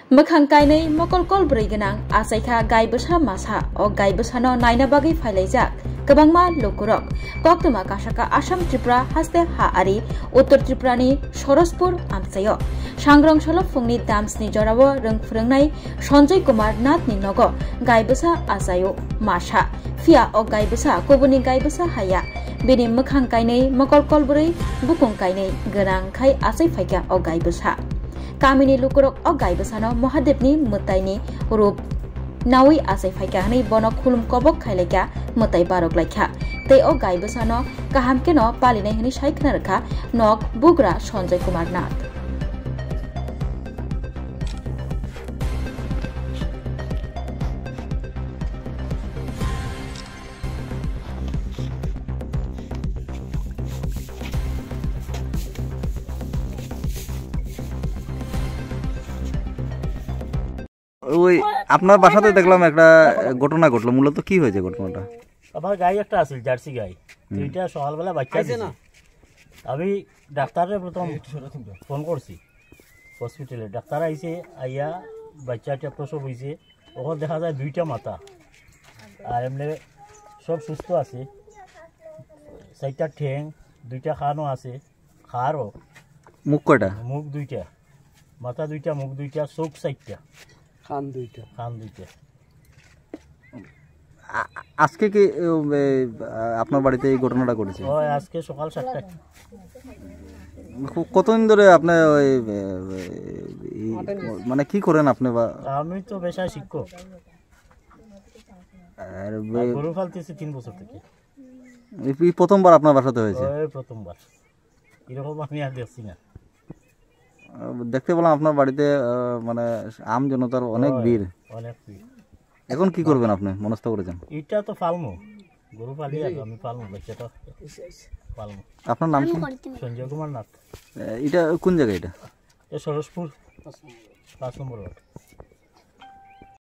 Makhang kainai mokol kol brai ganang asaikha gai basa masa o gai basano naina bagi phailajak kabangma lokurok koktuma kasaka Assam Tripura haste ha ari Uttar Tripura ni Sorospur amsayo sangrong solo phungni dams ni jorabo rung phrangnai Sanjay Kumar Nath ni nogo gai basa asayo masa fia o gai basa kobuni gai basa haya bini makhang kainai mokol kol brai bukung kainai ganang khai asai phaika o gai basa Kamini lukurok o gai basano Mahadevni mutai rup nawi asai phaika hani bono khulum kobok khailaika mutai barok laikha tei o gai basano kahamke no palinai hani saikna rakha nok bugra Sanjay Kumar Nath ওই আপনার বাসাতে দেখলাম একটা ঘটনা ঘটলো মূলত কি হয়েছে ঘটনাটা আমার গাই একটা আছিল জার্সি গাই এইটা সকালবেলা বাচ্চা দিছে আমি ডাক্তারের প্রথম ফোন করছি হসপিটালে ডাক্তার আইছে আইয়া বাচ্চাটা প্রসব হয়েছে ওখানে দেখা যায় দুইটা মাথা আর এমনি সব সুস্থ আছে চারটা ঠ্যাং দুইটা খানও আছে খারও মুখ কয়টা মুখ দুইটা মাথা দুইটা মুখ দুইটা চোখ চারটা খান দুইটা আজকে কি আপনার বাড়িতে এই ঘটনাটা ঘটেছে আজকে সকাল 7টা কতদিন ধরে আপনি ওই মানে কি করেন আপনি আমি তো পেশায় শিক্ষক আর গরু পালতেছি 3 বছর থেকে এই প্রথমবার আপনার বাসাতে হয়েছে প্রথমবার এরকম আমি আর দেখছি না দেখতে পেলাম আপনার বাড়িতে মানে আম জনতার অনেক ভিড় এখন কি করবেন আপনি মনস্থ করেছেন এটা তো পালমু গরু পালি আমি পালমু বাচ্চাটা পালমু আপনার নাম কি সঞ্জয় কুমার নাথ এটা কোন জায়গা এটা সরোজপুর 5 নম্বর ওয়ার্ড